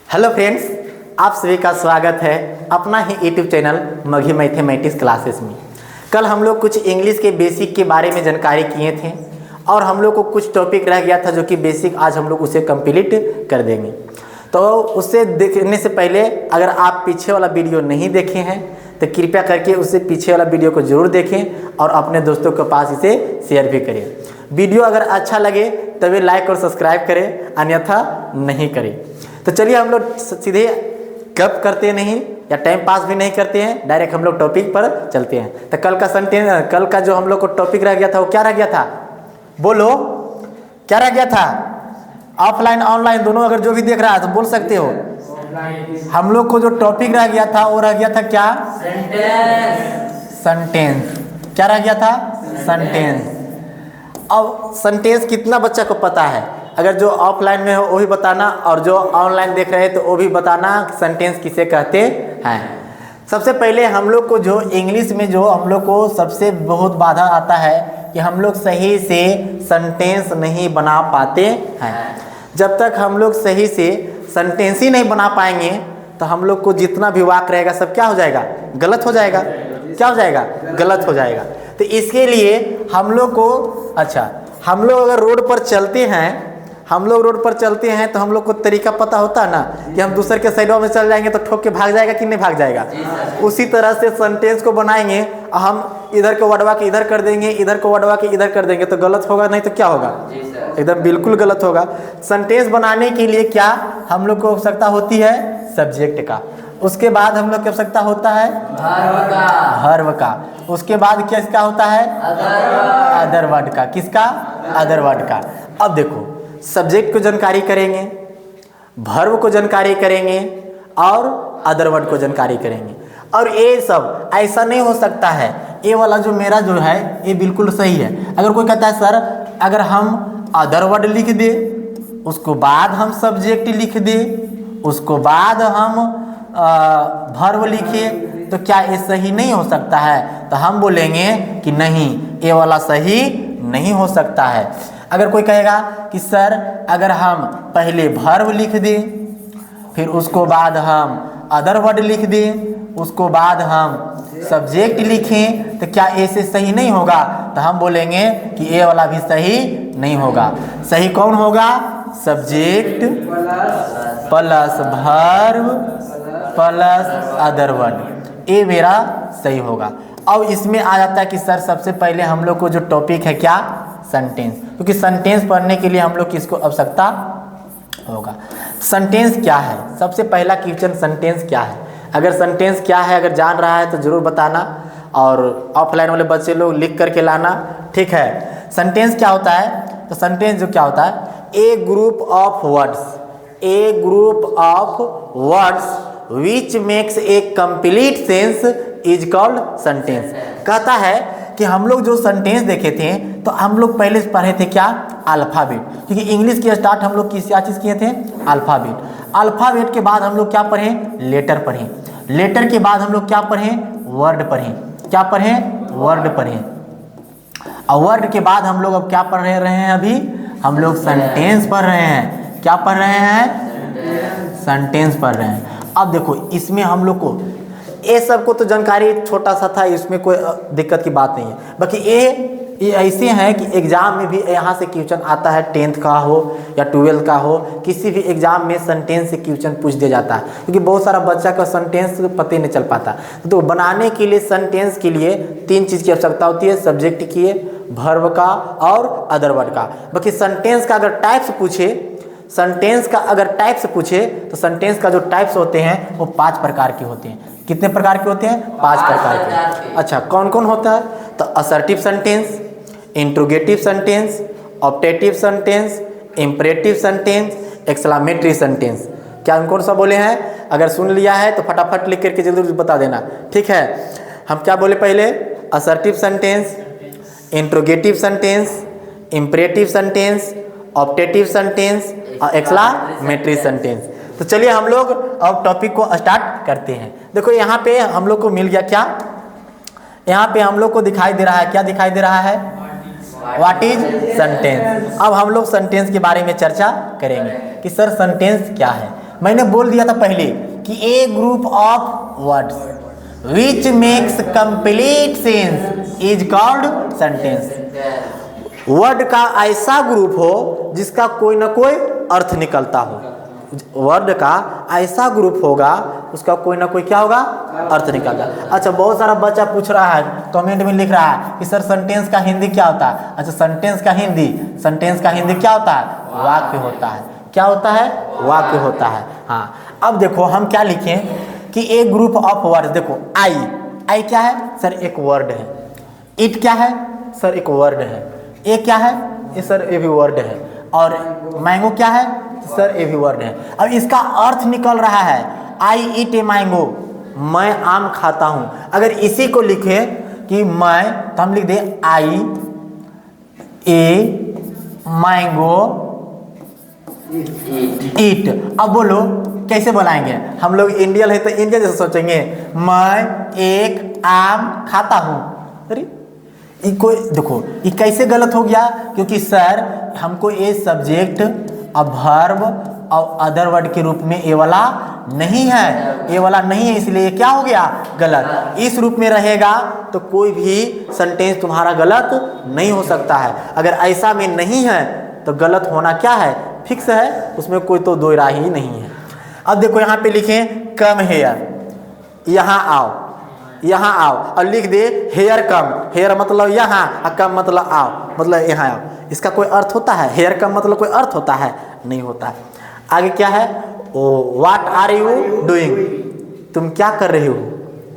Hello friends, आप सभी का स्वागत है अपना ही यूट्यूब चैनल मघी मैथमेटिक्स क्लासेस में। कल हम लोग कुछ इंग्लिश के बेसिक के बारे में जानकारी किए थे और हम लोग को कुछ टॉपिक रह गया था जो कि बेसिक आज हम लोग उसे कंप्लीट कर देंगे। तो उससे देखने से पहले अगर आप पीछे वाला वीडियो नहीं देखे हैं तो कृपया करके उससे पीछे वाला वीडियो को जरूर देखें और अपने दोस्तों के पास इसे शेयर भी करें। वीडियो अगर अच्छा लगे तभी लाइक और सब्सक्राइब करें, अन्यथा नहीं करें। तो चलिए हम लोग सीधे गप करते नहीं या टाइम पास भी नहीं करते हैं, डायरेक्ट हम लोग टॉपिक पर चलते हैं। तो कल का जो हम लोग को टॉपिक रह गया था वो क्या रह गया था? बोलो, क्या रह गया था? ऑफलाइन ऑनलाइन दोनों, अगर जो भी देख रहा है तो बोल सकते हो। हम लोग को जो टॉपिक रह गया था वो रह गया था क्या? सेंटेंस। क्या रह गया था? सेंटेंस। अब सेंटेंस कितना बच्चा को पता है? अगर जो ऑफलाइन में हो वो भी बताना और जो ऑनलाइन देख रहे हैं तो वो भी बताना सेंटेंस किसे कहते हैं। सबसे पहले हम लोग को जो इंग्लिश में जो हम लोग को सबसे बहुत बाधा आता है कि हम लोग सही से सेंटेंस नहीं बना पाते हैं। जब तक हम लोग सही से सेंटेंस ही नहीं बना पाएंगे तो हम लोग को जितना भी वाक्य रहेगा सब क्या हो जाएगा? गलत हो जाएगा। क्या हो जाएगा? गलत हो जाएगा। तो इसके लिए हम लोग को हम लोग अगर रोड पर चलते हैं तो हम लोग को तरीका पता होता है ना कि हम दूसरे के साइडों में चल जाएंगे तो ठोक के भाग जाएगा कि नहीं भाग जाएगा। उसी तरह से सेंटेंस को बनाएंगे, हम इधर को वडवा के इधर कर देंगे, इधर को वडवा के इधर कर देंगे तो गलत होगा, नहीं तो क्या होगा? एकदम बिल्कुल गलत होगा। सेंटेंस बनाने के लिए क्या हम लोग को आवश्यकता होती है? सब्जेक्ट का। उसके बाद हम लोग की आवश्यकता होता है वर्ब का। उसके बाद किसका होता है? अदर वर्ड का। किसका? अदर वर्ड का। अब देखो, सब्जेक्ट को जानकारी करेंगे, वर्ब को जानकारी करेंगे और अदर वर्ड को जानकारी करेंगे। और ये सब ऐसा नहीं हो सकता है, ये वाला जो मेरा जो है ये बिल्कुल सही है। अगर कोई कहता है सर अगर हम अदर वर्ड लिख दे, उसको बाद हम सब्जेक्ट लिख दे, उसको बाद हम वर्ब लिखे तो क्या ये सही नहीं हो सकता है? तो हम बोलेंगे कि नहीं, ये वाला सही नहीं हो सकता है। अगर कोई कहेगा कि सर अगर हम पहले वर्ब लिख दें, फिर उसको बाद हम अदर वर्ड लिख दें, उसको बाद हम सब्जेक्ट लिखें तो क्या ऐसे सही नहीं होगा? तो हम बोलेंगे कि ये वाला भी सही नहीं होगा। सही कौन होगा? Subject plus verb plus other word, ये मेरा सही होगा। अब इसमें आ जाता है कि सर सबसे पहले हम लोग को जो टॉपिक है क्या? सेंटेंस। क्योंकि सेंटेंस पढ़ने के लिए हम लोग किसको आवश्यकता होगा? सेंटेंस क्या है? सबसे पहला क्वेश्चन सेंटेंस क्या है? अगर सेंटेंस क्या है अगर जान रहा है तो जरूर बताना और ऑफलाइन वाले बच्चे लोग लिख करके लाना, ठीक है। सेंटेंस क्या होता है? तो सेंटेंस जो क्या होता है? A group of words which makes a complete sense is called sentence. कहता है कि हम लोग जो सेंटेंस देखे थे तो हम लोग पहले पढ़े थे क्या? अल्फ़ाबेट। क्योंकि इंग्लिश की स्टार्ट हम लोग किस चीज़ किए थे? अल्फ़ाबेट। अल्फ़ाबेट के बाद हम लोग क्या पढ़े? लेटर पढ़े। लेटर के बाद हम लोग क्या पढ़े? वर्ड पढ़े। क्या पढ़े? वर्ड पढ़े। और वर्ड के बाद हम लोग अब क्या पढ़ रहे हैं? अभी हम लोग सेंटेंस पढ़ रहे हैं। क्या पढ़ रहे हैं? सेंटेंस पढ़ रहे हैं। अब देखो इसमें हम लोग को ये सबको तो जानकारी छोटा सा था, इसमें कोई दिक्कत की बात नहीं है। बाकी ये ऐसे हैं कि एग्जाम में भी यहाँ से क्वेश्चन आता है, 10th का हो या 12th का हो, किसी भी एग्जाम में सेंटेंस से क्वेश्चन पूछ दिया जाता है। क्योंकि बहुत सारा बच्चा का सेंटेंस पता ही नहीं चल पाता। तो बनाने के लिए सेंटेंस के लिए 3 चीज़ की आवश्यकता होती है, सब्जेक्ट की, वर्ब का और अदर वर्ड का। बाकी सेंटेंस का अगर टाइप्स पूछे तो सेंटेंस का जो टाइप्स होते हैं वो 5 प्रकार के होते हैं। कितने प्रकार के होते हैं? 5 प्रकार के। अच्छा, कौन कौन होता है? तो assertive sentence, interrogative sentence, optative sentence, imperative sentence, exclamatory sentence. क्या कौन सा बोले हैं? अगर सुन लिया है तो फटाफट लिख करके जल्दी बता देना, ठीक है। हम क्या बोले पहले? Assertive sentence, interrogative sentence, imperative sentence, optative sentence और एक्सक्लेमेटरी सेंटेंस। तो चलिए हम लोग अब टॉपिक को स्टार्ट करते हैं। देखो यहाँ पे हम लोग को मिल गया क्या? यहाँ पे हम लोग को दिखाई दे रहा है, क्या दिखाई दे रहा है? What is sentence. अब हम लोग सेंटेंस के बारे में चर्चा करेंगे कि सर सेंटेंस क्या है। मैंने बोल दिया था पहले कि a group of words which makes complete sense is called sentence. Word का ऐसा ग्रुप हो जिसका कोई ना कोई अर्थ निकलता हो, वर्ड का ऐसा ग्रुप होगा उसका कोई ना कोई क्या होगा, अर्थ निकलता। अच्छा, बहुत सारा बच्चा पूछ रहा है, कमेंट में लिख रहा है कि सर सेंटेंस का हिंदी क्या होता है। अच्छा, सेंटेंस का हिंदी क्या होता है, वाक्य होता है। क्या होता है, वाक्य होता है। हाँ, अब देखो हम क्या लिखें कि एक ग्रुप ऑफ वर्ड, देखो आई क्या है सर, एक वर्ड है। इट क्या है सर, एक वर्ड है। ए क्या है, ये सर ये भी वर्ड है। और मैंगो क्या है सर, ये भी वर्ड है। अब इसका अर्थ निकल रहा है, आई ईट ए मैंगो, मैं आम खाता हूं। अगर इसी को लिखे कि मैं, तो हम लिख दे आई ए मैंगो ईट। अब बोलो कैसे बोलाएंगे, हम लोग इंडियन है तो इंडियन जैसे सोचेंगे, मैं एक आम खाता हूं। अरे देखो ये कैसे गलत हो गया, क्योंकि सर हमको ये सब्जेक्ट अब वर्ब और अदर वर्ड के रूप में ये वाला नहीं है, ये वाला नहीं है, इसलिए क्या हो गया, गलत। इस रूप में रहेगा तो कोई भी सेंटेंस तुम्हारा गलत नहीं हो सकता है। अगर ऐसा में नहीं है तो गलत होना क्या है, फिक्स है, उसमें कोई तो दो राय ही नहीं है। अब देखो यहाँ पे लिखें कम हेयर, यहाँ आओ, यहाँ आओ, और लिख दे हेयर कम। हेयर मतलब यहाँ और कम मतलब आओ, मतलब यहाँ आओ। इसका कोई अर्थ होता है, हेयर कम मतलब कोई अर्थ होता है, नहीं होता है। आगे क्या है, व्हाट आर यू डूइंग, तुम क्या कर रहे हो,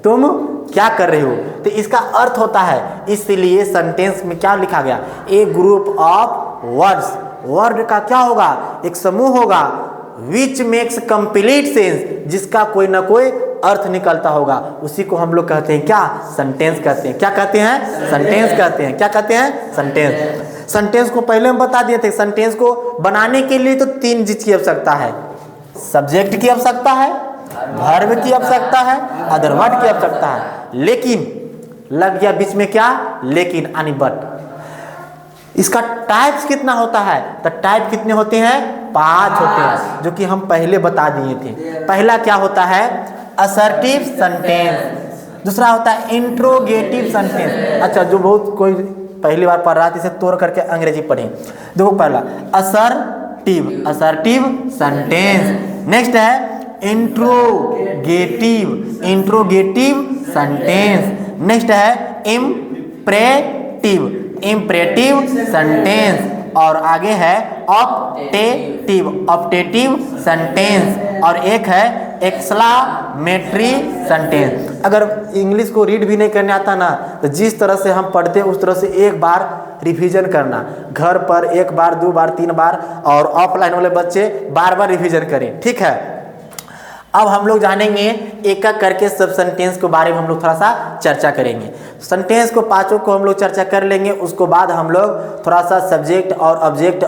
तुम क्या कर रहे हो। तो इसका अर्थ होता है, इसलिए सेंटेंस में क्या लिखा गया, ए ग्रुप ऑफ वर्ड्स। वर्ड का क्या होगा, एक समूह होगा, विच मेक्स कंप्लीट सेंस, जिसका कोई ना कोई अर्थ निकलता होगा, उसी को हम लोग कहते हैं क्या, सेंटेंस कहते हैं। क्या कहते हैं, सेंटेंस कहते हैं। क्या कहते हैं, सेंटेंस। सेंटेंस को पहले हम बता दिए थे, सेंटेंस को बनाने के लिए तो तीन चीज की आवश्यकता है, सब्जेक्ट की आवश्यकता है, वर्ब की आवश्यकता है, अदर वर्ड की आवश्यकता है। लेकिन लग गया बीच में क्या, लेकिन यानी बट। इसका टाइप्स कितना होता है, तो टाइप कितने होते हैं, 5 होते हैं, जो कि हम पहले बता दिए थे। पहला क्या होता है, असर्टिव सेंटेंस। दूसरा होता है इंट्रोगेटिव सेंटेंस। अच्छा, जो बहुत कोई पहली बार पढ़ रहा था इसे तोड़ करके अंग्रेजी पढ़े। देखो पहला असर्टिव सेंटेंस। नेक्स्ट है इंट्रोगेटिव सेंटेंस। नेक्स्ट है इम्परेटिव सेंटेंस। और आगे है ऑप्टेटिव सेंटेंस। और एक है एक्सक्लेमेटरी सेंटेंस। अगर इंग्लिश को रीड भी नहीं करने आता ना, तो जिस तरह से हम पढ़ते हैं उस तरह से एक बार रिवीजन करना, घर पर 1 बार 2 बार 3 बार, और ऑफलाइन वाले बच्चे बार बार रिवीजन करें, ठीक है। अब हम लोग जानेंगे एक एक करके सब सेंटेंस के बारे में हम लोग थोड़ा सा चर्चा करेंगे। सेंटेंस को 5 को हम लोग चर्चा कर लेंगे, उसको बाद हम लोग थोड़ा सा सब्जेक्ट और ऑब्जेक्ट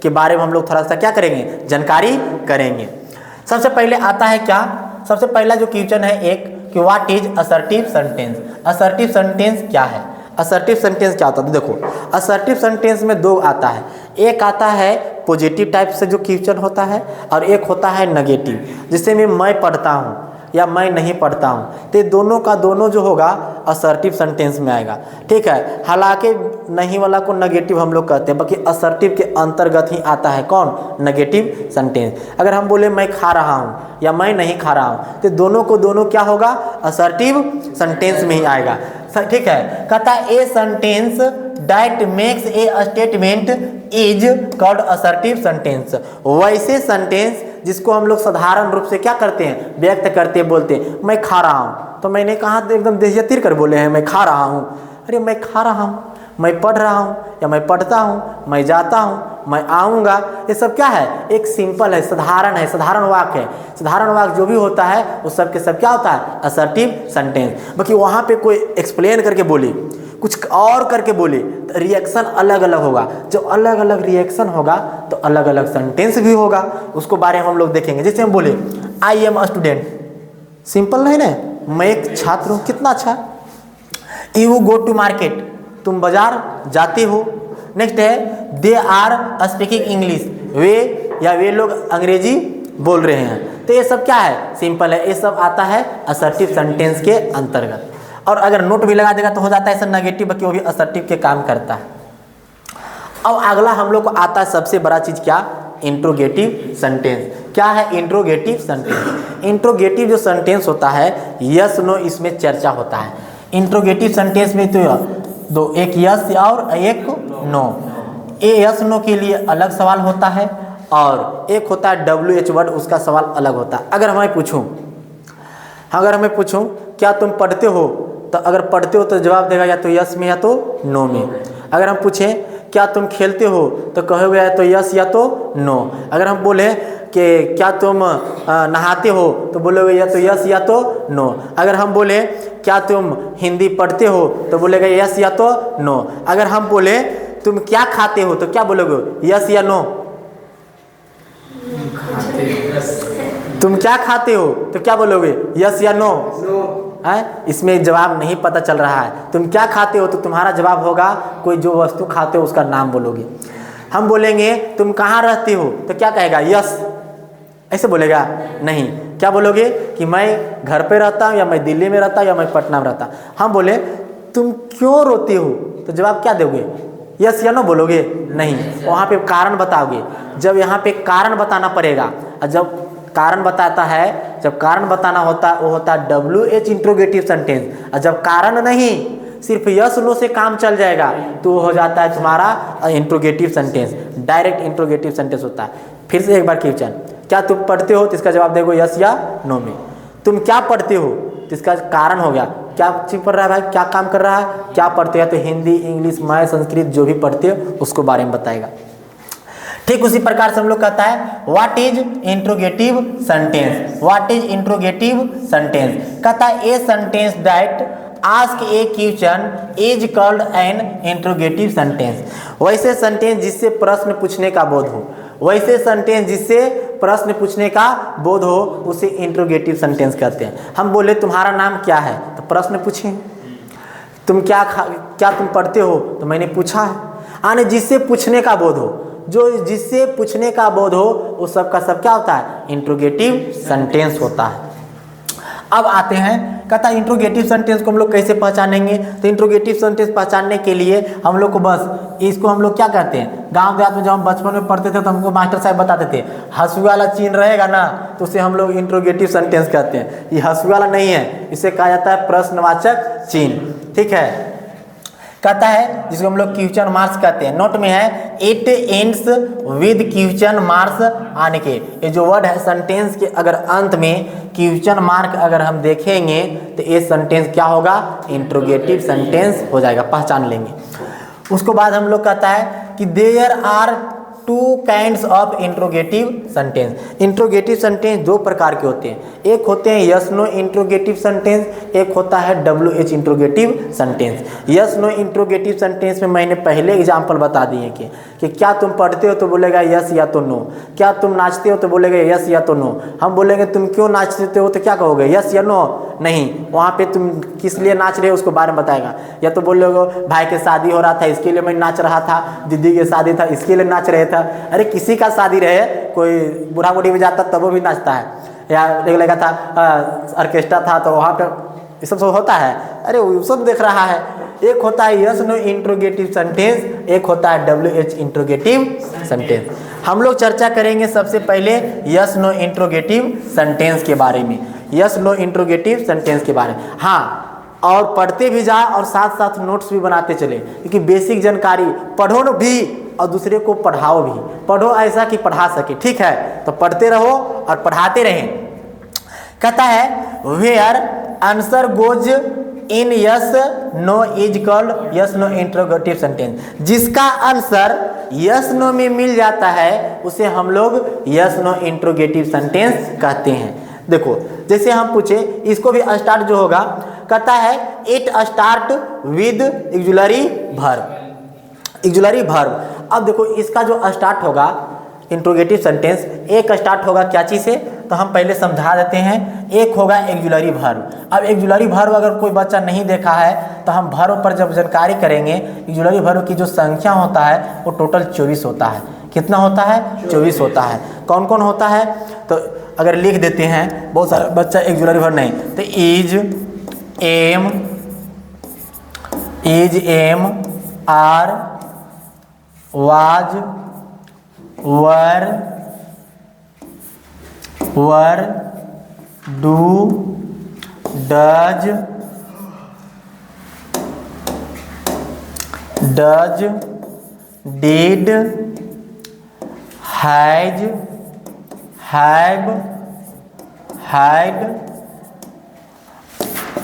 के बारे में हम लोग थोड़ा सा क्या करेंगे, जानकारी करेंगे। सबसे पहले आता है क्या, सबसे पहला जो क्वेश्चन है एक कि what is assertive sentence. Assertive sentence क्या है, असर्टिव सेंटेंस क्या होता है। तो देखो असर्टिव सेंटेंस में 2 आता है, एक आता है पॉजिटिव टाइप से जो क्वेश्चन होता है, और एक होता है नेगेटिव, जिससे मैं पढ़ता हूँ या मैं नहीं पढ़ता हूँ। तो दोनों का दोनों जो होगा असर्टिव सेंटेंस में आएगा, ठीक है। हालांकि नहीं वाला को नेगेटिव हम लोग कहते हैं, बाकी असर्टिव के अंतर्गत ही आता है कौन, नेगेटिव सेंटेंस। अगर हम बोले मैं खा रहा हूँ या मैं नहीं खा रहा हूँ, तो दोनों को दोनों क्या होगा, असर्टिव सेंटेंस में ही आएगा, ठीक है। कहता है a sentence that makes a statement is called assertive sentence. वैसे सेंटेंस जिसको हम लोग साधारण रूप से क्या करते हैं, व्यक्त करते हैं, बोलते हैं मैं खा रहा हूँ, तो मैंने कहा एकदम देहयतीर कर बोले हैं मैं खा रहा हूँ। अरे मैं खा रहा हूँ, मैं पढ़ रहा हूँ या मैं पढ़ता हूँ, मैं जाता हूँ, मैं आऊँगा, ये सब क्या है, एक सिंपल है, साधारण वाक्य है। साधारण वाक्य जो भी होता है वो सब के सब क्या होता है, असर्टिव सेंटेंस। बाकी वहाँ पे कोई एक्सप्लेन करके बोले, कुछ और करके बोले, तो रिएक्शन अलग अलग होगा। जब अलग अलग रिएक्शन होगा तो अलग अलग सेंटेंस भी होगा, उसको बारे में हम लोग देखेंगे। जैसे हम बोले I am a student, simple नहीं ना, मैं एक छात्र हूँ, कितना अच्छा। यू गो टू मार्केट, तुम बाजार जाते हो। नेक्स्ट है दे आर स्पीकिंग इंग्लिश, वे लोग अंग्रेजी बोल रहे हैं। तो ये सब क्या है, सिंपल है, ये सब आता है असर्टिव सेंटेंस के अंतर्गत। और अगर नोट भी लगा देगा तो हो जाता है ऐसा नेगेटिव कि वो भी असर्टिव के काम करता है। अब अगला हम लोग को आता है सबसे बड़ा चीज क्या, इंट्रोगेटिव सेंटेंस। क्या है इंट्रोगेटिव सेंटेंस? इंट्रोगेटिव जो सेंटेंस होता है यस नो, इसमें चर्चा होता है। इंट्रोगेटिव सेंटेंस में तो दो, एक यस और एक नो। ए यस नो के लिए अलग सवाल होता है और एक होता है WH वर्ड, उसका सवाल अलग होता है। अगर हमें पूछूं क्या तुम पढ़ते हो, तो अगर पढ़ते हो तो जवाब देगा या तो यस में या तो नो में। अगर हम पूछें क्या तुम खेलते हो तो कहोगे या तो यस या तो नो। अगर हम बोले कि क्या तुम नहाते हो तो बोलोगे या तो यस या तो नो। अगर हम बोले क्या तुम हिंदी पढ़ते हो तो बोलेगा यस या तो नो। अगर हम बोले तुम क्या खाते हो तो क्या बोलोगे, यस या नो? तुम क्या खाते हो तो क्या बोलोगे, यस या नो? है, इसमें जवाब नहीं पता चल रहा है। तुम क्या खाते हो तो तुम्हारा जवाब होगा कोई जो वस्तु खाते हो उसका नाम बोलोगे। हम बोलेंगे तुम कहाँ रहते हो तो क्या कहेगा, यस, ऐसे बोलेगा नहीं। क्या बोलोगे कि मैं घर पे रहता हूँ, या मैं दिल्ली में रहता हूँ, या मैं पटना में रहता हूँ। हम बोले तुम क्यों रोते हो तो जवाब क्या दोगे, यस या नो बोलोगे? नहीं, वहाँ पे कारण बताओगे। जब यहाँ पे कारण बताना पड़ेगा, और जब कारण बताता है, जब कारण बताना होता है वो होता है WH इंट्रोगेटिव सेंटेंस। और जब कारण नहीं सिर्फ यस नो से काम चल जाएगा तो वो हो जाता है तुम्हारा interrogative sentence, direct interrogative sentence होता है। फिर से एक बार क्वेश्चन, क्या तुम पढ़ते हो तो इसका जवाब देगो यस या नो में। तुम क्या पढ़ते हो तो इसका कारण हो गया क्या चीज पढ़ रहा है भाई, क्या काम कर रहा है, क्या पढ़ते हैं, तो हिंदी, इंग्लिश, मैथ, संस्कृत जो भी पढ़ते हो उसको बारे में बताएगा। ठीक उसी प्रकार से हम लोग कहता है what is interrogative sentence. What is interrogative sentence कहता है a sentence that ask A question is called N interrogative sentence. वैसे सेंटेंस जिससे प्रश्न पूछने का बोध हो, वैसे सेंटेंस जिससे प्रश्न पूछने का बोध हो उसे इंट्रोगेटिव सेंटेंस कहते हैं। हम बोले तुम्हारा नाम क्या है तो प्रश्न पूछे, तुम क्या तुम पढ़ते हो तो मैंने पूछा है। आने जिससे पूछने का बोध हो, जो जिससे पूछने का बोध हो वो सब का सब क्या होता है, इंट्रोगेटिव सेंटेंस होता है। अब आते हैं कहता है इंट्रोगेटिव सेंटेंस को हम लोग कैसे पहचानेंगे। तो इंट्रोगेटिव सेंटेंस पहचानने के लिए हम लोग को बस इसको हम लोग क्या करते हैं, गांव देहात में जब हम बचपन में पढ़ते थे तो हमको मास्टर साहब बताते थे हंसुआ वाला चिन्ह रहेगा ना तो उसे हम लोग इंट्रोगेटिव सेंटेंस कहते हैं। ये हंसुआ वाला नहीं है, इसे कहा जाता है प्रश्नवाचक चिन्ह। ठीक है, कहता है जिसको हम लोग क्वेश्चन मार्क्स कहते हैं। नोट में है it ends with question marks आने के। ये जो वर्ड है सेंटेंस के अगर अंत में क्वेश्चन मार्क अगर हम देखेंगे तो ये सेंटेंस क्या होगा, इंट्रोगेटिव सेंटेंस हो जाएगा, पहचान लेंगे। उसको बाद हम लोग कहता है कि there are two kinds of interrogative sentence. Interrogative sentence दो प्रकार के होते हैं, एक होते हैं यस नो इंट्रोगेटिव सेंटेंस, एक होता है WH interrogative sentence. Yes no interrogative sentence में मैंने पहले एग्जांपल बता दिए कि क्या तुम पढ़ते हो तो बोलेगा यस या तो नो, क्या तुम नाचते हो तो बोलेगा यस या तो नो। हम बोलेंगे तुम क्यों नाचते हो तो क्या कहोगे, यस या नो? नहीं, वहाँ पे तुम किस लिए नाच रहे हो उसको बारे में बताएगा। या तो बोलोगे भाई के शादी हो रहा था इसके लिए मैं नाच रहा था, दीदी के शादी था इसके लिए नाच रहे था। अरे किसी का शादी रहे, कोई बूढ़ा बूढ़ी में जाता तब वो भी नाचता है, या एक लगा था ऑर्केस्ट्रा था तो वहाँ पे ये सब होता है। अरे वो सब देख रहा है। एक होता है यस नो इंट्रोगेटिव सेंटेंस, एक होता है WH इंट्रोगेटिव सेंटेंस। हम लोग चर्चा करेंगे सबसे पहले यस नो इंट्रोगेटिव सेंटेंस के बारे में, यस नो इंट्रोगेटिव सेंटेंस के बारे में। हाँ, और पढ़ते भी जाए और साथ साथ नोट्स भी बनाते चले, क्योंकि बेसिक जानकारी पढ़ो न भी और दूसरे को पढ़ाओ भी। पढ़ो ऐसा कि पढ़ा सके, ठीक है? तो पढ़ते रहो और पढ़ाते रहें। कहता है where answer goes in yes no is called yes no interrogative sentence. जिसका आंसर यस नो में मिल जाता है उसे हम लोग यस नो इंट्रोगेटिव सेंटेंस कहते हैं। देखो जैसे हम पूछे, इसको भी स्टार्ट जो होगा, कहता है it start with auxiliary verb. Auxiliary verb, अब देखो इसका जो स्टार्ट होगा इंट्रोगेटिव सेंटेंस, एक स्टार्ट होगा क्या चीज़ से तो हम पहले समझा देते हैं। एक होगा ऑक्सिलरी वर्ब। अब ऑक्सिलरी वर्ब अगर कोई बच्चा नहीं देखा है तो हम वर्ब पर जब जानकारी करेंगे, ऑक्सिलरी वर्ब की जो संख्या होता है वो टोटल 24 होता है। कितना होता है? 24 होता है। कौन कौन होता है? तो अगर लिख देते हैं, बहुत सारा बच्चा एक्जुलरी वर्ब नहीं, तो is, am, are, was, were, do, does, did, has, have, had,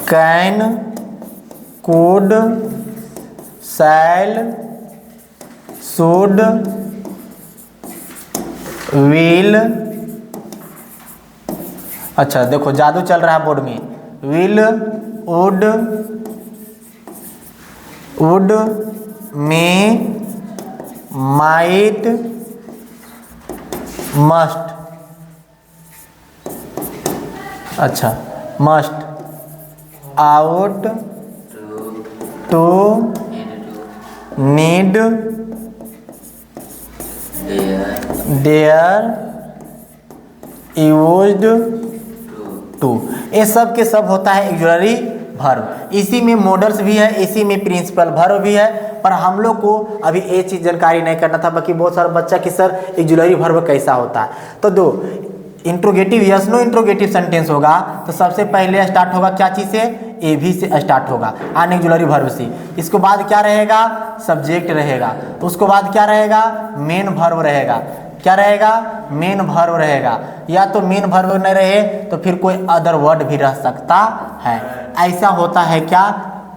can, could, shall, should, will. अच्छा देखो जादू चल रहा है बोर्ड में। Will, would, may, might, must. अच्छा must, ought, to, need, dare, used, to. ये सब के सब होता है एक्जुलरी वर्ब। इसी में मॉडल्स भी है, इसी में प्रिंसिपल वर्ब भी है, पर हम लोग को अभी ये चीज़ जानकारी नहीं करना था। बाकी बहुत सारा बच्चा कि सर एक्जुलरी वर्ब कैसा होता है। तो दो interrogative yes no interrogative sentence होगा तो सबसे पहले स्टार्ट होगा क्या चीज़ से? ए भी से स्टार्ट होगा, अनएक्जुलरी वर्ब से। इसके बाद क्या रहेगा? सब्जेक्ट रहेगा। उसके बाद क्या रहेगा? मेन वर्ब रहेगा। क्या रहेगा? मेन वर्ब रहेगा। या तो मेन वर्ब नहीं रहे तो फिर कोई अदर वर्ड भी रह सकता है। ऐसा होता है क्या?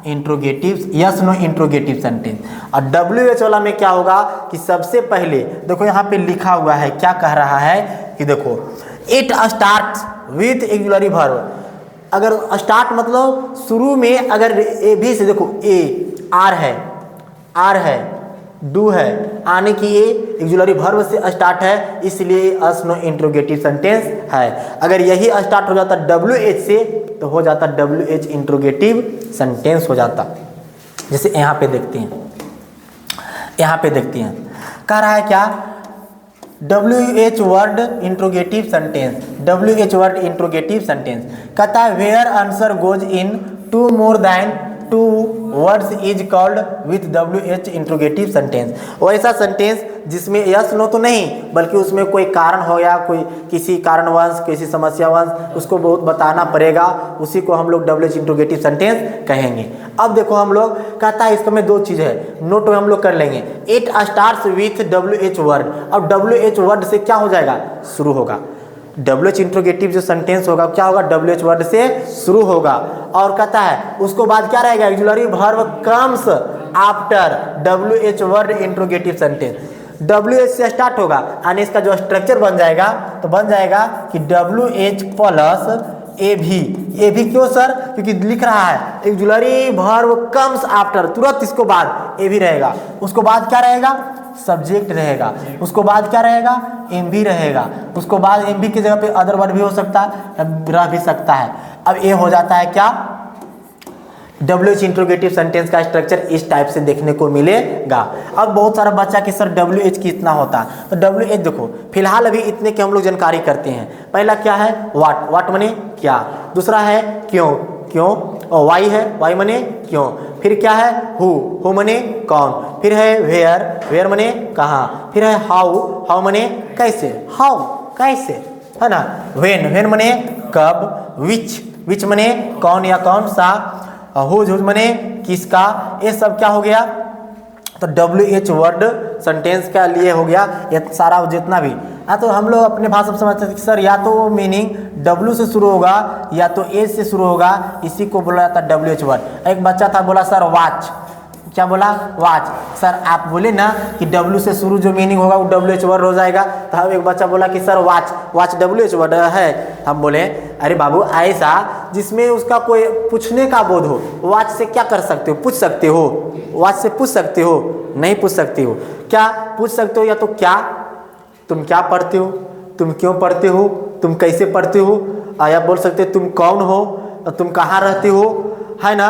Interrogative yes no interrogative sentence. और WH वाला में क्या होगा कि सबसे पहले देखो यहाँ पे लिखा हुआ है, क्या कह रहा है कि देखो it start with auxiliary verb. अगर स्टार्ट मतलब शुरू में अगर ए भी से, देखो ए आर है, डू है, आने की ये एक्जुलरी वर्ब से स्टार्ट है, इसलिए यस नो इंट्रोगेटिव सेंटेंस है। अगर यही स्टार्ट हो जाता WH से तो हो जाता WH इंट्रोगेटिव सेंटेंस हो जाता। जैसे यहाँ पे देखते हैं, कह रहा है क्या? WH word interrogative sentence, WH word interrogative sentence कहता है where answer goes in to more than 2 words is called with WH interrogative sentence. वैसा सेंटेंस जिसमें यस नो तो नहीं बल्कि उसमें कोई कारण हो या कोई किसी कारणवश किसी समस्यावश उसको बहुत बताना पड़ेगा, उसी को हम लोग WH इंट्रोगेटिव सेंटेंस कहेंगे। अब देखो हम लोग कहता है इसमें दो चीज़ है, नोट में हम लोग कर लेंगे। It starts with WH word. अब WH वर्ड से क्या हो जाएगा? शुरू होगा। WH इंट्रोगेटिव जो सेंटेंस होगा क्या होगा? WH वर्ड से शुरू होगा। और कहता है उसको बाद क्या रहेगा? Auxiliary verb comes after WH word interrogative sentence. WH से स्टार्ट होगा यानी इसका जो स्ट्रक्चर बन जाएगा तो बन जाएगा कि WH प्लस ए भी क्यों सर? क्योंकि लिख रहा है एक्जुलरी वर्ब कम्स आफ्टर, तुरंत इसको बाद ए भी रहेगा। उसको बाद क्या रहेगा? सब्जेक्ट रहेगा। उसको बाद क्या रहेगा? एम भी रहेगा। उसको बाद एम भी की जगह पे अदर वर्ड भी हो सकता है, रह भी सकता है। अब ये हो जाता है क्या? WH इंट्रोगेटिव सेंटेंस का स्ट्रक्चर इस टाइप से देखने को मिलेगा। अब बहुत सारा बच्चा कि सर WH कितना होता है, तो WH देखो फिलहाल अभी इतने की हम लोग जानकारी करते हैं। पहला क्या है? वाट मने क्या। दूसरा है क्यों, और वाई मने क्यों। फिर क्या है? हु मने कौन। फिर है वेयर मने कहाँ। फिर है हाउ मने कैसे, कैसे है ना। वेन मने कब। विच मने कौन या कौन सा। हुज मने किसका। ये सब क्या हो गया? तो WH वर्ड सेंटेंस का लिए हो गया ये सारा जितना भी। तो हम लोग अपने भाषा में समझते हैं कि सर या तो मीनिंग W से शुरू होगा या तो A से शुरू होगा, इसी को बोला जाता है WH वर्ड। एक बच्चा था बोला सर वॉच, क्या बोला? वॉच। सर आप बोले ना कि W से शुरू जो मीनिंग होगा वो WH वर्ड हो जाएगा, तो हम एक बच्चा बोला कि सर वॉच WH वर्ड है। हम बोले अरे बाबू ऐसा जिसमें उसका कोई पूछने का बोध हो। वॉच से क्या कर सकते हो? पूछ सकते हो। वॉच से पूछ सकते हो? नहीं पूछ सकते हो। क्या पूछ सकते हो? या तो क्या, तुम क्या पढ़ते हो, तुम क्यों पढ़ते हो, तुम कैसे पढ़ते हो। या बोल सकते हो तुम कौन हो, तुम कहाँ रहते हो, है ना,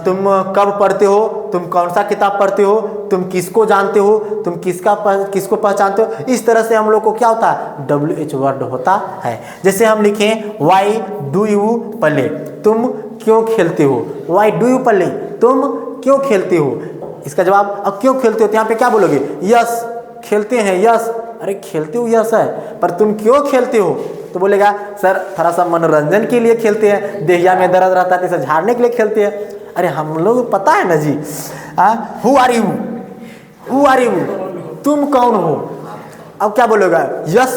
तुम कब पढ़ते हो, तुम कौन सा किताब पढ़ते हो, तुम किसको जानते हो, तुम किसको पहचानते हो। इस तरह से हम लोग को क्या होता है, WH वर्ड होता है। जैसे हम लिखें वाई डू यू प्ले, तुम क्यों खेलते हो, वाई डू यू प्ले, तुम क्यों खेलते हो। इसका जवाब अब क्यों खेलते हो तो यहाँ पे क्या बोलोगे, यस खेलते हैं, यस। अरे खेलते हो यस है, पर तुम क्यों खेलते हो तो बोलेगा सर थोड़ा सा मनोरंजन के लिए खेलते हैं, देहिया में दर्द रहता है तो इसे झाड़ने के लिए खेलते हैं। अरे हम लोग पता है ना जी, who are you, who are you, तुम कौन हो। अब क्या बोलेगा, यस,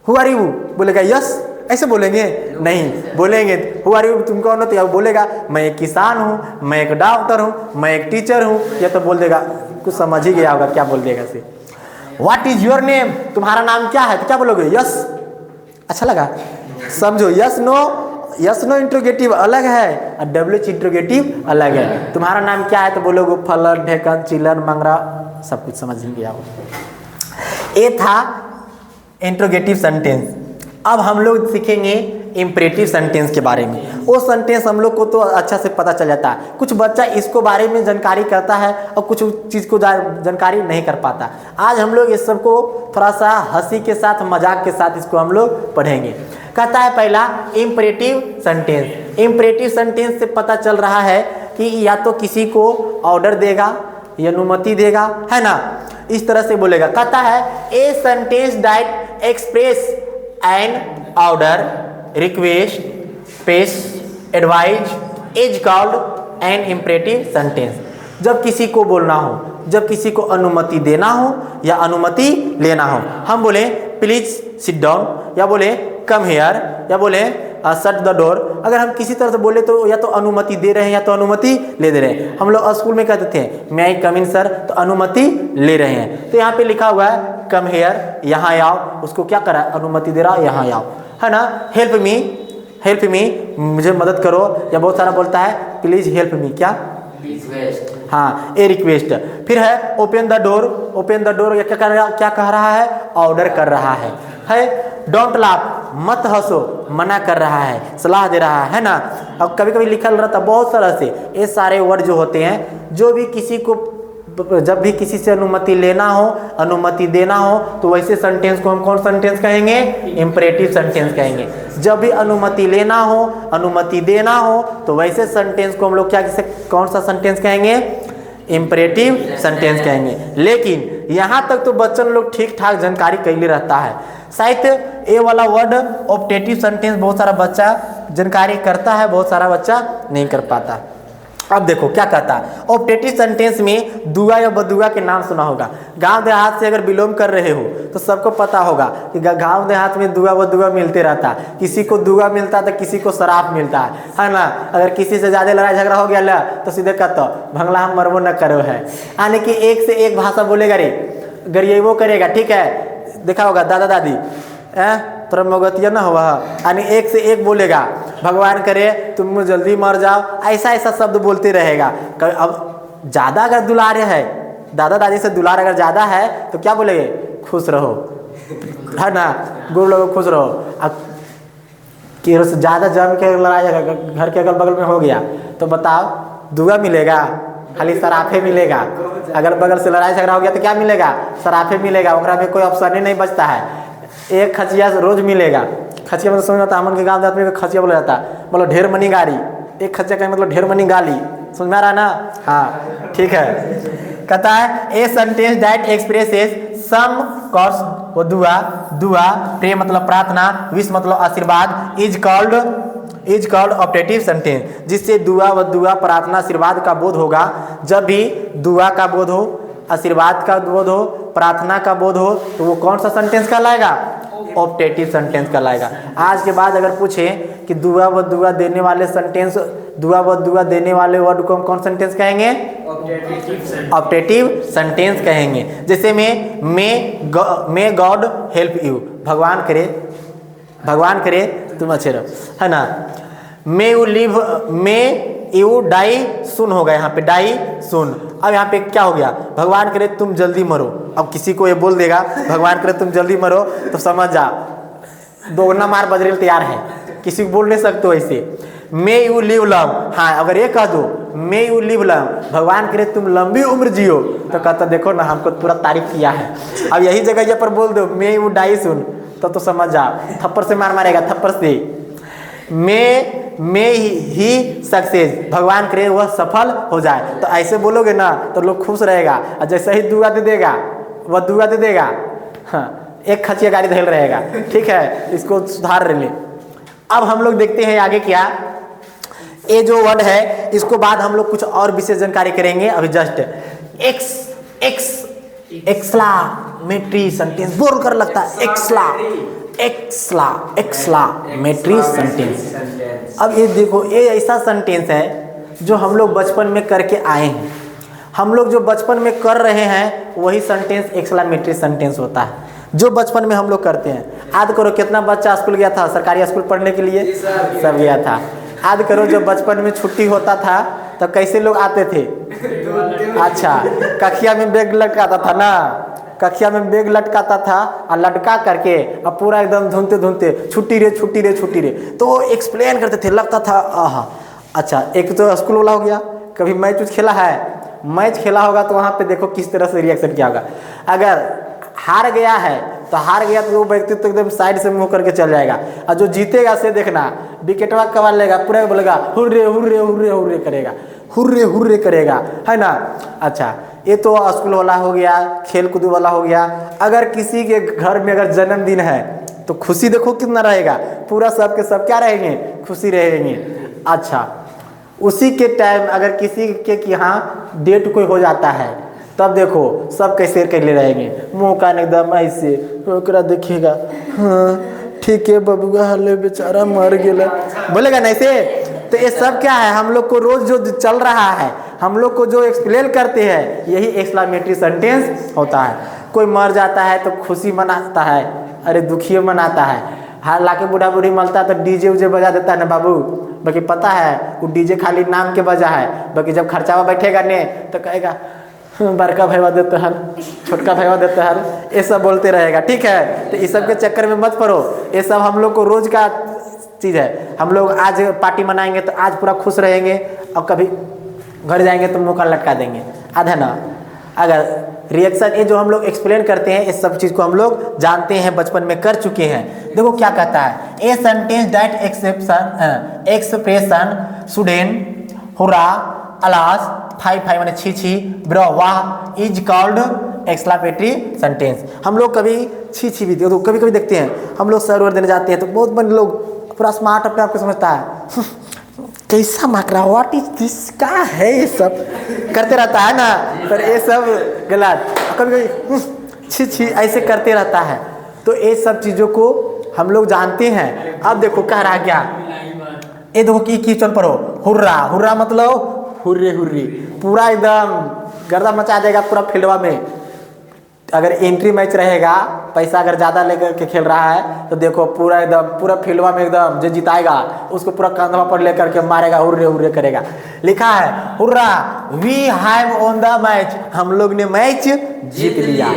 हु आर यू बोलेगा यस, ऐसे बोलेंगे नहीं, बोलेंगे हु आर यू तुम कौन हो, तो बोलेगा मैं एक किसान हूँ, मैं एक डॉक्टर हूँ, मैं एक टीचर हूँ, या तो बोल देगा, कुछ समझ ही गया होगा क्या बोल देगा से। व्हाट इज योर नेम, तुम्हारा नाम क्या है, तो क्या बोलोगे यस। अच्छा लगा, समझो yes no, yes no interrogative अलग है और WH इंट्रोगेटिव अलग है। तुम्हारा नाम क्या है तो बोलोगे फलन ढेकन चिलन मंगरा, सब कुछ समझ ही गया हो। ये था इंट्रोगेटिव सेंटेंस। अब हम लोग सीखेंगे इम्परेटिव सेंटेंस के बारे में। वो सेंटेंस हम लोग को तो अच्छा से पता चल जाता है, कुछ बच्चा इसको बारे में जानकारी करता है और कुछ चीज़ को जानकारी नहीं कर पाता। आज हम लोग इस सब को थोड़ा सा हंसी के साथ, मजाक के साथ इसको हम लोग पढ़ेंगे। कहता है पहला इम्परेटिव सेंटेंस। इम्परेटिव सेंटेंस से पता चल रहा है कि या तो किसी को ऑर्डर देगा या अनुमति देगा, है ना, इस तरह से बोलेगा। कहता है a sentence that express an order, request, wish, advise is called an imperative sentence. जब किसी को बोलना हो, जब किसी को अनुमति देना हो या अनुमति लेना हो, हम बोले प्लीज सिट डाउन, या बोले कम हियर, या बोले शट द डोर। अगर हम किसी तरह से बोले तो या तो अनुमति दे रहे हैं या तो अनुमति ले दे रहे हैं। हम लोग स्कूल में कहते थे मैं आई कम इन सर, तो अनुमति ले रहे हैं। तो यहाँ पे लिखा हुआ है कम हियर, यहाँ आओ, उसको क्या करा, अनुमति दे रहा, यहाँ आओ, है ना। हेल्प मी, हेल्प मी, मुझे मदद करो, या बहुत सारा बोलता है प्लीज हेल्प मी, क्या, हाँ, ए रिक्वेस्ट। फिर है open the door, open the door, क्या कह रहा है, ऑर्डर कर रहा है। डोंट लाफ, मत हंसो, मना कर रहा है, सलाह दे रहा है ना। अब कभी कभी लिखा रहता बहुत सारा से, ये सारे वर्ड जो होते हैं, जो भी किसी को, जब भी किसी से अनुमति लेना हो, अनुमति देना हो, तो वैसे सेंटेंस को हम कौन सेंटेंस कहेंगे, इम्परेटिव सेंटेंस कहेंगे। जब भी अनुमति लेना हो, अनुमति देना हो, तो वैसे सेंटेंस को हम लोग क्या, कौन सा सेंटेंस कहेंगे, इम्परेटिव सेंटेंस कहेंगे। लेकिन यहाँ तक तो बच्चन लोग ठीक ठाक जानकारी कैले रहता है। शायद ये वाला वर्ड ऑप्टेटिव सेंटेंस बहुत सारा बच्चा जानकारी करता है, बहुत सारा बच्चा नहीं कर पाता। अब देखो क्या कहता है, ऑप्टेटिव सेंटेंस में दुआ या बदुआ के नाम सुना होगा। गांव देहात से अगर बिलोंग कर रहे हो तो सबको पता होगा कि गांव देहात में दुआ बदुआ मिलते रहता। किसी को दुआ मिलता तो किसी को शराब मिलता है ना। अगर किसी से ज़्यादा लड़ाई झगड़ा हो गया तो सीधे कहता भंगला हम मरबो न करो है, यानी कि एक से एक भाषा बोलेगा रे, गरिएबो करेगा, ठीक है। देखा होगा दादा दादी तोरा मगतिया ना हुआ, यानी एक से एक बोलेगा, भगवान करे तुम जल्दी मर जाओ, ऐसा ऐसा शब्द बोलते रहेगा। अब ज़्यादा अगर दुलारे है, दादा दादी से दुलार अगर ज़्यादा है तो क्या बोलेंगे, खुश रहो, है ना, गुरु लोग खुश रहो। अब कि ज़्यादा जम के लड़ाई घर के अगल बगल में हो गया तो बताओ दुआ मिलेगा, खाली सराफे मिलेगा। अगल बगल से लड़ाई झगड़ा हो गया तो क्या मिलेगा, सराफे मिलेगा, ओकरा में कोई ऑप्शन ही नहीं बचता है। एक खचिया रोज मिलेगा। खचिया मतलब समझ आता, हमन के गाँव में खचिया बोला जाता है, मतलब ढेर मनी गाड़ी। एक खचिया का मतलब ढेर मनी गाली, समझ में आ रहा ना, हाँ ठीक है। कहता है a sentence that expresses some curse, वो दुआ, दुआ, प्रे मतलब प्रार्थना, विश मतलब आशीर्वाद, इज कॉल्ड ऑप्टेटिव सेंटेंस, जिससे दुआ व दुआ, प्रार्थना, आशीर्वाद का बोध होगा। जब भी दुआ का बोध हो, आशीर्वाद का बोध हो, प्रार्थना का बोध हो, तो वो कौन सा सेंटेंस कहलाएगा, ऑप्टेटिव सेंटेंस कहलाएगा। आज के बाद अगर पूछे कि दुआ व दुआ देने वाले सेंटेंस, दुआ व दुआ देने वाले वर्ड को हम कौन सेंटेंस कहेंगे, ऑप्टेटिव सेंटेंस कहेंगे। जैसे में मे गॉड हेल्प यू, भगवान करे तुम अच्छे रहो, है ना। May you live, may you die soon होगा, यहाँ पे डाई सुन। अब यहाँ पे क्या हो गया, भगवान करे तुम जल्दी मरो। अब किसी को ये बोल देगा भगवान करे तुम जल्दी मरो तो समझ जा दोगुना मार बजरेल तैयार है, किसी को बोल नहीं सकते ऐसे। मे यू लिव लॉन्ग, हाँ अगर ये कह दो मे यू लिव लॉन्ग, भगवान करे तुम लंबी उम्र जियो, तो कहता देखो ना हमको पूरा तारीफ किया है। अब यही जगह ये पर बोल दो मे यू डाई सुन, तो समझ जाओ, थप्पड़ से मारेगा, थप्पड़ से। मे ही सक्सेस, भगवान करे वह सफल हो जाए, तो ऐसे बोलोगे ना तो लोग खुश रहेगा। और जैसे ही दुआ दे देगा वह दुआ दे देगा, हाँ एक खचिया गाड़ी धैल रहेगा। ठीक है, इसको सुधार ले। अब हम लोग देखते हैं आगे क्या, ये जो वर्ड है इसको बाद हम लोग कुछ और विशेष जानकारी करेंगे। अभी जस्ट एक्सक्लामेटरी सेंटेंस बोल कर लगता है, एक्सक्लामेटरी सेंटेंस। अब ये देखो, ये ऐसा सेंटेंस है जो हम लोग बचपन में करके आए हैं। हम लोग जो बचपन में कर रहे हैं वही सेंटेंस एक्सक्लामेटरी सेंटेंस होता है, जो बचपन में हम लोग करते हैं। याद करो कितना बच्चा स्कूल गया था, सरकारी स्कूल पढ़ने के लिए सब गया था। याद करो जब बचपन में छुट्टी होता था तो कैसे लोग आते थे, अच्छा कखिया में बैग लटकाता था ना, कखिया में बैग लटकाता था और लटका करके अब पूरा एकदम धुनते धुनते छुट्टी रे छुट्टी रे छुट्टी रे, तो एक्सप्लेन करते थे, लगता था आहा। अच्छा एक तो स्कूल वाला हो गया, कभी मैच उच खेला है, मैच खेला होगा तो वहाँ पे देखो किस तरह से रिएक्शन किया होगा। अगर हार गया है तो हार गया तो वो व्यक्ति तो एकदम साइड से मुंह करके चल जाएगा, और जो जीतेगा से देखना विकेटवा कमा लेगा, पूरा बोलेगा हुर्रे हुर्रे हुर्रे हुर्रे करेगा, हुर्रे हुर्रे करेगा, है ना। अच्छा ये तो स्कूल वाला हो गया, खेल कूद वाला हो गया। अगर किसी के घर में अगर जन्मदिन है तो खुशी देखो कितना रहेगा, पूरा सब के सब क्या रहेंगे, खुशी रहेंगे। अच्छा उसी के टाइम अगर किसी के यहाँ डेट कोई हो जाता है तब देखो सब कैसे कैले रहेंगे, मुँह कान एकदम ऐसे, ओकरा देखिएगा हाँ ठीक है बबुआ हले बेचारा मर गया, बोलेगा ना ऐसे। तो ये सब क्या है, हम लोग को रोज जो चल रहा है, हम लोग को जो एक्सप्लेन करते हैं, यही एक्सक्लामेटरी सेंटेंस होता है। कोई मर जाता है तो खुशी मनाता है, अरे दुखी मनाता है। हालांकि बूढ़ा बूढ़ी मरता है तो डीजे उजे बजा देता है ना बाबू, बाकी पता है वो डीजे खाली नाम के बजा है, बाकी जब खर्चावा बैठेगा ने तो कहेगा बड़का भैया देते हैं, छोटका भैया देते हैं, ये सब बोलते रहेगा। ठीक है, तो इस सब के चक्कर में मत पड़ो, ये सब हम लोग को रोज का चीज़ है। हम लोग आज पार्टी मनाएंगे तो आज पूरा खुश रहेंगे, और कभी घर जाएंगे तो मुँह का लटका देंगे, आधा ना। अगर रिएक्शन ये जो हम लोग एक्सप्लेन करते हैं, इस सब चीज़ को हम लोग जानते हैं, बचपन में कर चुके हैं। देखो क्या कहता है, a sentence that expression shouldn't hurrah alas five माने छी ब्रो वाह इज कॉल्ड एक्सक्लामेटरी सेंटेंस। हम लोग कभी छी भी तो कभी कभी देखते हैं, हम लोग सर्वर देने जाते हैं तो बहुत बड़े लोग पूरा स्मार्ट अपने आप को समझता है, कैसा माकरा व्हाट इज दिस, क्या है ये सब करते रहता है ना। पर ये सब गलत, कभी कभी छी ऐसे करते रहता है। तो ये सब चीज़ों को हम लोग जानते हैं। अब देखो कह रहा क्या, ये देखो की क्वेश्चन पढ़ो, हुर्रा, हुर्रा मतलब हुर्रे हुर्री, पूरा एकदम गर्दा मचा देगा पूरा फील्डवा में। अगर एंट्री मैच रहेगा, पैसा अगर ज़्यादा लेकर के खेल रहा है तो देखो पूरा एकदम पूरा फील्डवा में एकदम जो जिताएगा उसको पूरा कंधवा पर लेकर के मारेगा, हुर्रे हुर्रे करेगा। लिखा है hurrah we have won the match, हम लोग ने मैच जीत लिया।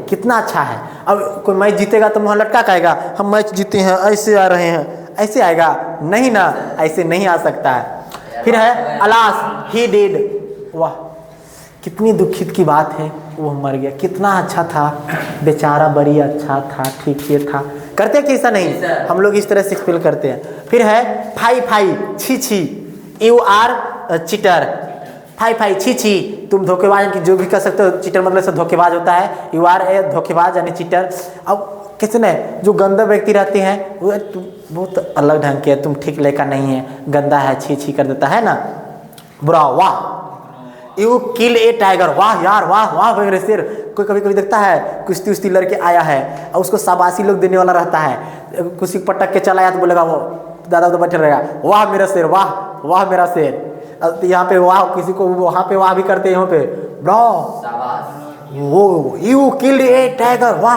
कितना अच्छा है। अब कोई मैच जीतेगा तो मुँह लटका कहेगा हम मैच जीते हैं, ऐसे आ रहे हैं, ऐसे आएगा नहीं ना, ऐसे नहीं आ सकता है। फिर है अलास ही डिड, वाह कितनी दुखित की बात है, वो मर गया, कितना अच्छा था बेचारा, बड़ी अच्छा था, ठीक से था। करते कि ऐसा नहीं, हम लोग इस तरह से एक्सप्लेन करते हैं। फिर है फाई छी यू आर चीटर, फाई छी तुम धोखेबाज की जो भी कर सकते हो, चीटर मतलब से धोखेबाज होता है, यू आर ए धोखेबाज यानी चीटर। अब किसने जो गंदा व्यक्ति रहते हैं वो बहुत अलग ढंग के, तुम ठीक लेकर नहीं है, गंदा है, छी कर देता है ना, बुरा। वाह यू किल ए टाइगर, वाह यार वाह वाह मेरे शेर। कोई कभी कभी देखता है कुश्ती उश्ती लड़के आया है और उसको शाबाशी लोग देने वाला रहता है, कुछ पटक के चला आया तो बोलेगा वो दादा तो बैठे रहेगा, वाह मेरा शेर, वाह वाह मेरा शेर। यहाँ पे वाह किसी को वहाँ पे वाह भी करते हैं, यहाँ पे ब्रो वो यू किल ए टाइगर, वाह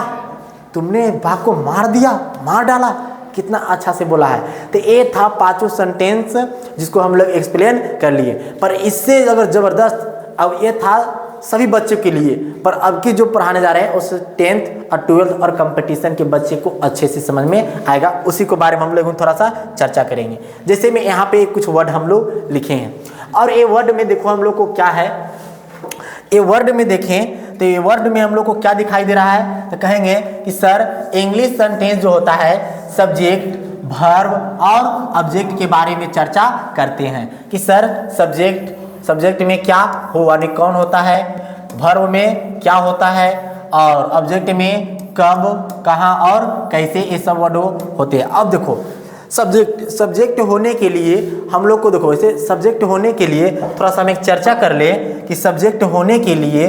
तुमने बाघ को मार दिया, मार डाला, कितना अच्छा से बोला है। तो ये था पांचों सेंटेंस जिसको हम लोग एक्सप्लेन कर लिए। पर इससे अगर ज़बरदस्त, अब ये था सभी बच्चों के लिए, पर अब की जो पढ़ाने जा रहे हैं उस 10th और 12th और कंपटीशन के बच्चे को अच्छे से समझ में आएगा। उसी के बारे में हम लोग थोड़ा सा चर्चा करेंगे। जैसे में यहाँ पे कुछ वर्ड हम लोग लिखे हैं और ये वर्ड में देखो हम लोग को क्या है, ये वर्ड में देखें तो ये वर्ड में हम लोग को क्या दिखाई दे रहा है, तो कहेंगे कि सर इंग्लिश सेंटेंस जो होता है सब्जेक्ट, वर्ब और ऑब्जेक्ट के बारे में चर्चा करते हैं कि सर सब्जेक्ट में क्या हो यानी कौन होता है, वर्ब में क्या होता है और ऑब्जेक्ट में कब, कहाँ और कैसे, ये सब वर्ड होते हैं। अब देखो सब्जेक्ट होने के लिए हम लोग को देखो ऐसे सब्जेक्ट होने के लिए थोड़ा सा हम एक चर्चा कर ले कि सब्जेक्ट होने के लिए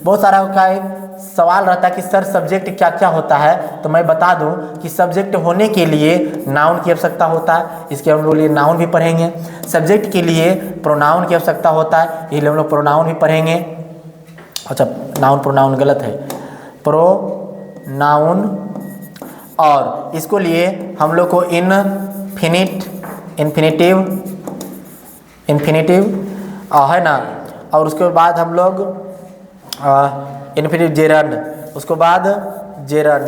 बहुत सारा का सवाल रहता है कि सर सब्जेक्ट क्या क्या होता है। तो मैं बता दूं कि सब्जेक्ट होने के लिए नाउन की आवश्यकता होता है, इसके हम लोग लिए नाउन भी पढ़ेंगे। सब्जेक्ट के लिए प्रोनाउन की आवश्यकता होता है, इसलिए हम लोग प्रोनाउन भी पढ़ेंगे। अच्छा प्रोनाउन गलत है, प्रोनाउन। और इसको लिए हम लोग को इन्फिनेटिव है ना, और उसके बाद हम लोग इन्फिनेटिव जेरंड, उसके बाद जेरंड।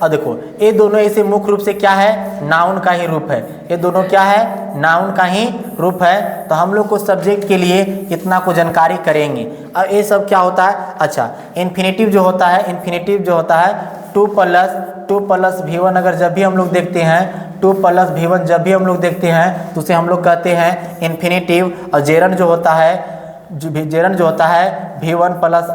और देखो ये दोनों ऐसे मुख्य रूप से क्या है, नाउन का ही रूप है। ये दोनों क्या है, नाउन का ही रूप है। तो हम लोग को सब्जेक्ट के लिए इतना को जानकारी करेंगे। और ये सब क्या होता है, अच्छा इन्फिनेटिव जो होता है 2 प्लस V1 अगर जब भी हम लोग देखते हैं 2 प्लस V1 जब भी हम लोग देखते हैं तो उसे हम लोग कहते हैं इन्फिनेटिव। और जेरंड जो होता है V1 प्लस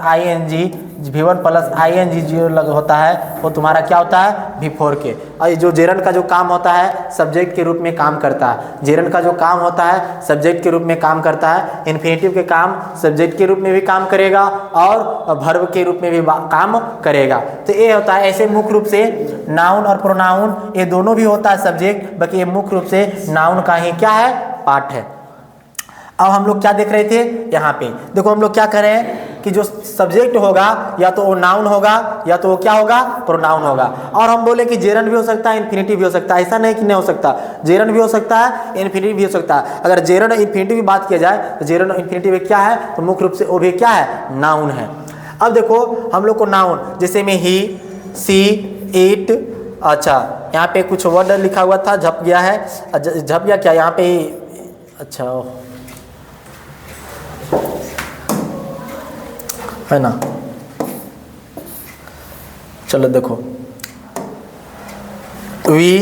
ING जो होता है वो तुम्हारा क्या होता है, V4 के। और ये जो जेरंड का जो काम होता है सब्जेक्ट के रूप में काम करता है, जेरंड का जो काम होता है सब्जेक्ट के रूप में काम करता है। इन्फिनेटिव के काम सब्जेक्ट के रूप में भी काम करेगा और वर्ब के रूप में भी काम करेगा। तो ये होता है ऐसे मुख्य रूप से नाउन और प्रोनाउन ये दोनों भी होता है सब्जेक्ट, बाकी ये मुख्य रूप से नाउन का ही क्या है, पार्ट है। अब हम लोग क्या देख रहे थे, यहाँ पे देखो हम लोग क्या कर रहे हैं कि जो सब्जेक्ट होगा या तो वो नाउन होगा या तो वो क्या होगा, प्रोनाउन होगा। और हम बोले कि जेरंड भी हो सकता है, इन्फिनेटिव भी हो सकता है, ऐसा नहीं कि नहीं हो सकता, जेरंड भी हो सकता है, इन्फिनेटिव भी हो सकता है। अगर जेरंड और इन्फिनेटिव की बात किया जाए तो जेरंड और इन्फिनेटिव क्या है, तो मुख्य रूप से वो भी क्या है, नाउन है। अब देखो हम लोग को नाउन जैसे में ही, सी, इट, अच्छा यहाँ पे कुछ वर्ड लिखा हुआ था, झप गया है, झप गया क्या यहाँ पे, अच्छा है ना, चलो देखो we,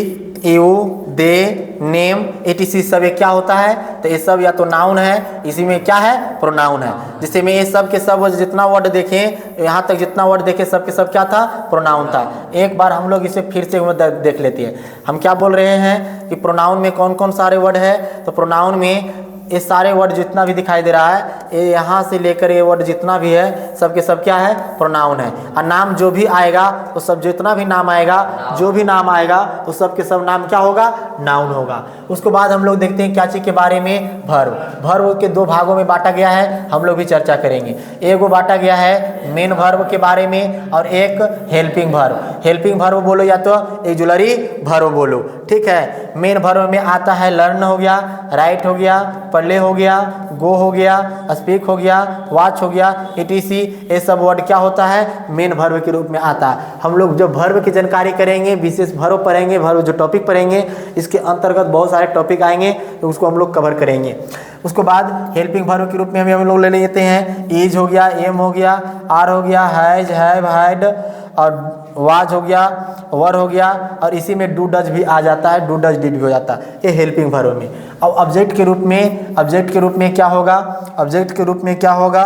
you, they, name, etc सब ये क्या होता है, तो ये सब या तो नाउन है, इसी में क्या है, प्रोनाउन है। जैसे में ये सब के सब जितना वर्ड देखें यहाँ तक जितना वर्ड देखे सब के सब क्या था, प्रोनाउन था। एक बार हम लोग इसे फिर से देख लेते हैं। हम क्या बोल रहे हैं कि प्रोनाउन में कौन कौन सारे वर्ड है, तो प्रोनाउन में ये सारे वर्ड जितना भी दिखाई दे रहा है, ये यहाँ से लेकर ये वर्ड जितना भी है सब के सब क्या है, प्रोनाउन है। और नाम जो भी आएगा तो सब जितना भी नाम आएगा, जो भी नाम आएगा तो सब के सब नाम क्या होगा, नाउन होगा। उसके बाद हम लोग देखते हैं क्या चीज़ के बारे में, वर्ब के 2 भागों में बांटा गया है, हम लोग भी चर्चा करेंगे। एक वो बांटा गया है मेन वर्ब के बारे में और एक हेल्पिंग वर्ब। हेल्पिंग वर्ब बोलो या तो ऑक्सिलरी वर्ब बोलो, ठीक है। मेन वर्ब में आता है लर्न हो गया, राइट हो गया, प्ले हो गया, गो हो गया, स्पीक हो गया, वॉच हो गया, etc ये सब वर्ड क्या होता है, मेन वर्ब के रूप में आता है। हम लोग जब वर्ब की जानकारी करेंगे, विशेष वर्ब पढ़ेंगे, वर्ब जो टॉपिक पढ़ेंगे इसके अंतर्गत बहुत सारे टॉपिक आएंगे तो उसको हम लोग कवर करेंगे। उसके बाद हेल्पिंग वर्ब के रूप में हम लोग ले लेते हैं इज हो गया, एम हो गया, आर हो गया, हैज, हैव, हैड और वाज हो गया, वर हो गया, और इसी में डू डज भी आ जाता है, डू डज डिड भी हो जाता है, ये हेल्पिंग वर्ब में। अब ऑब्जेक्ट के रूप में क्या होगा, ऑब्जेक्ट के रूप में क्या होगा,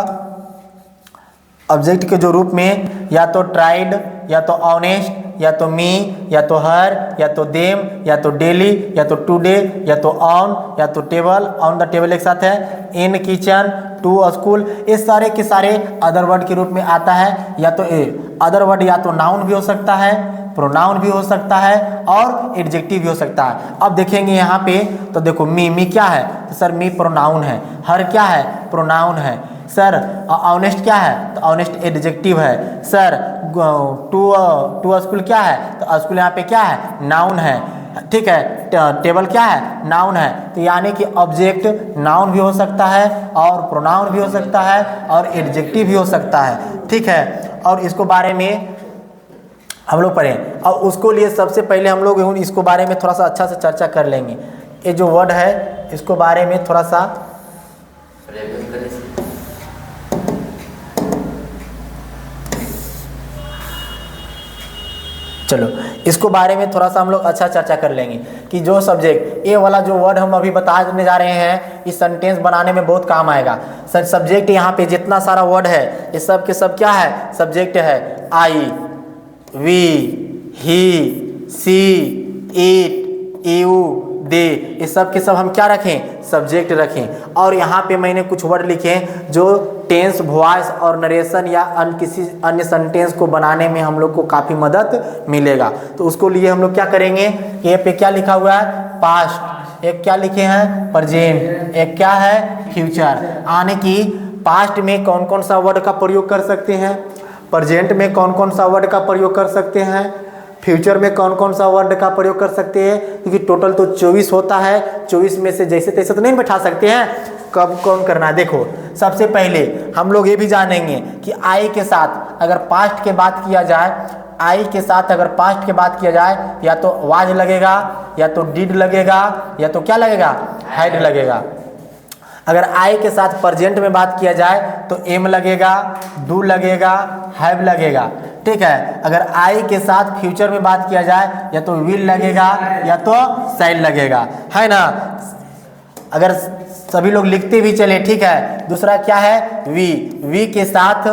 ऑब्जेक्ट के जो रूप में या तो ट्राइड, या तो ऑनेस्ट, या तो मी, या तो हर, या तो देम, या तो डेली, या तो टुडे, या तो ऑन, या तो टेबल, ऑन द टेबल एक साथ है, इन किचन, टू स्कूल, ये सारे के सारे अदर वर्ड के रूप में आता है। या तो अदर वर्ड या तो नाउन भी हो सकता है, प्रोनाउन भी हो सकता है और एडजेक्टिव भी हो सकता है। अब देखेंगे यहाँ पे तो देखो मी क्या है, तो सर मी प्रोनाउन है, हर क्या है, प्रोनाउन है। सर ऑनेस्ट क्या है, तो ऑनेस्ट एडजेक्टिव है। सर टू स्कूल क्या है, तो स्कूल यहाँ पे क्या है, नाउन है। ठीक है, टेबल क्या है, नाउन है। तो यानी कि ऑब्जेक्ट नाउन भी हो सकता है और प्रोनाउन भी हो सकता है और एडजेक्टिव भी हो सकता है, ठीक है। और इसको बारे में हम लोग पढ़ें, और उसको लिए सबसे पहले हम लोग इसको बारे में थोड़ा सा अच्छा से चर्चा कर लेंगे। ये जो वर्ड है इसको बारे में थोड़ा सा चलो इसको बारे में थोड़ा सा हम लोग अच्छा चर्चा कर लेंगे कि जो सब्जेक्ट, ये वाला जो वर्ड हम अभी बताने जा रहे हैं इस सेंटेंस बनाने में बहुत काम आएगा। सब्जेक्ट यहाँ पे जितना सारा वर्ड है ये सब के सब क्या है, सब्जेक्ट है। I, we, he, she, it, you, they, ये सब के सब हम क्या रखें, सब्जेक्ट रखें। और यहाँ पे मैंने कुछ वर्ड लिखे हैं जो टेंस, वॉइस और नरेशन या किसी अन्य सेंटेंस को बनाने में हम लोग को काफ़ी मदद मिलेगा। तो उसको लिए हम लोग क्या करेंगे, ये पे क्या लिखा हुआ है, पास्ट, एक क्या लिखे हैं, प्रेजेंट, एक क्या है, फ्यूचर। आने की पास्ट में कौन कौन सा वर्ड का प्रयोग कर सकते हैं, प्रेजेंट में कौन कौन सा वर्ड का प्रयोग कर सकते हैं, फ्यूचर में कौन कौन सा वर्ड का प्रयोग कर सकते हैं, क्योंकि टोटल तो 24 होता है। 24 में से जैसे तैसे तो नहीं बैठा सकते हैं, कब कौन करना है। देखो सबसे पहले हम लोग ये भी जानेंगे कि आई के साथ अगर पास्ट के बात किया जाए, आई के साथ अगर पास्ट के बात किया जाए या तो वाज लगेगा या तो डिड लगेगा या तो क्या लगेगा, हैड लगेगा। अगर आई के साथ प्रेजेंट में बात किया जाए तो एम लगेगा, डू लगेगा, हैव लगेगा, ठीक है। अगर आई के साथ फ्यूचर में बात किया जाए या तो विल लगेगा या तो शैल लगेगा, है ना। अगर सभी लोग लिखते भी चले, ठीक है। दूसरा क्या है, वी के साथ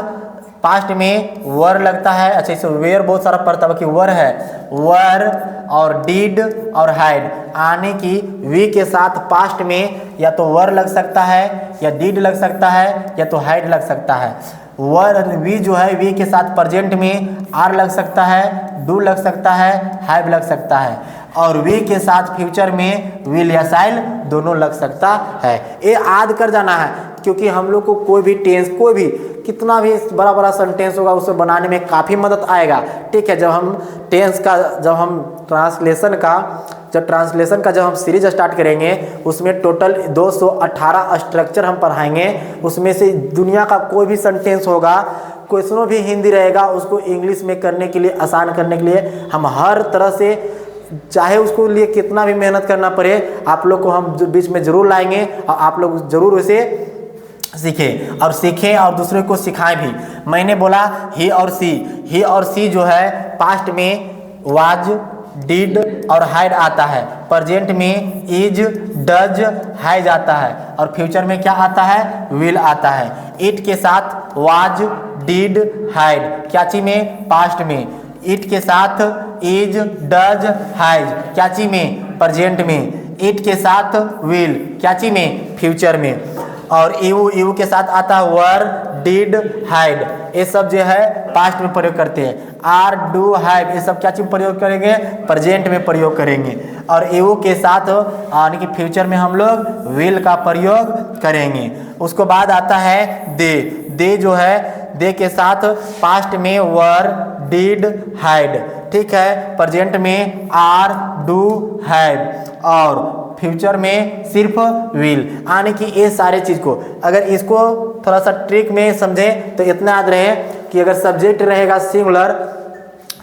पास्ट में वर लगता है। अच्छा इसे वेयर बहुत सारा पढ़ता है कि वर है, वर और डिड और हैड। आने की वी के साथ पास्ट में या तो वर लग सकता है या डिड लग सकता है या तो हैड लग सकता है। वर वी जो है, वी के साथ प्रेजेंट में आर लग सकता है, डू लग सकता है, हैव लग सकता है। और वी के साथ फ्यूचर में विल या शैल दोनों लग सकता है। ये याद कर जाना है, क्योंकि हम लोग को कोई भी टेंस, कोई भी कितना भी बड़ा बड़ा सेंटेंस होगा उसे बनाने में काफ़ी मदद आएगा, ठीक है। जब हम टेंस का, जब हम ट्रांसलेशन का जब हम सीरीज स्टार्ट करेंगे उसमें टोटल 218 स्ट्रक्चर हम पढ़ाएंगे। उसमें से दुनिया का कोई भी सेंटेंस होगा, क्वेश्चनों भी हिंदी रहेगा, उसको इंग्लिश में करने के लिए, आसान करने के लिए हम हर तरह से, चाहे उसको लिए कितना भी मेहनत करना पड़े, आप लोग को हम बीच में ज़रूर लाएंगे और आप लोग ज़रूर उसे सीखें और दूसरे को सिखाएं भी। मैंने बोला ही और सी जो है पास्ट में वाज, डिड और हैड आता है, प्रेजेंट में इज, डज, हैज आता है और फ्यूचर में क्या आता है, विल आता है। इट के साथ वाज, डिड, हैड, क्या चीज में, पास्ट में। इट के साथ इज, डज, हैज, क्या चीज में, प्रेजेंट में। इट के साथ विल, क्या चीज में, फ्यूचर में। और यू के साथ आता है वर, डिड, हैड, ये सब जो है पास्ट में प्रयोग करते हैं। आर, डू, हैव, ये सब क्या चीज प्रयोग करेंगे, प्रेजेंट में प्रयोग करेंगे। और यू के साथ यानी कि फ्यूचर में हम लोग विल का प्रयोग करेंगे। उसको बाद आता है दे जो है, दे के साथ पास्ट में वर, डिड, हैड, ठीक है। प्रेजेंट में आर, डू, हैव और फ्यूचर में सिर्फ विल। यानी कि ये सारे चीज़ को अगर इसको थोड़ा सा ट्रिक में समझें तो इतना याद रहे कि अगर सब्जेक्ट रहेगा सिंगुलर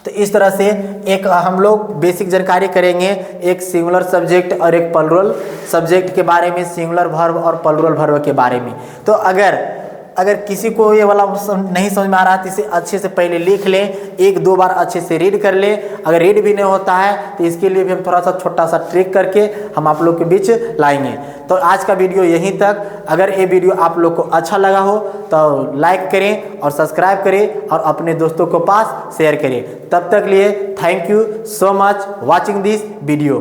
तो इस तरह से एक हम लोग बेसिक जानकारी करेंगे, एक सिंगुलर सब्जेक्ट और एक प्लूरल सब्जेक्ट के बारे में, सिंगुलर वर्ब और प्लूरल वर्ब के बारे में। तो अगर किसी को ये वाला नहीं समझ में आ रहा है तो इसे अच्छे से पहले लिख लें, एक दो बार अच्छे से रीड कर लें। अगर रीड भी नहीं होता है तो इसके लिए भी हम थोड़ा सा छोटा सा ट्रिक करके हम आप लोग के बीच लाएंगे। तो आज का वीडियो यहीं तक। अगर ये वीडियो आप लोग को अच्छा लगा हो तो लाइक करें और सब्सक्राइब करें और अपने दोस्तों को पास शेयर करें। तब तक लिए thank you so much watching this video.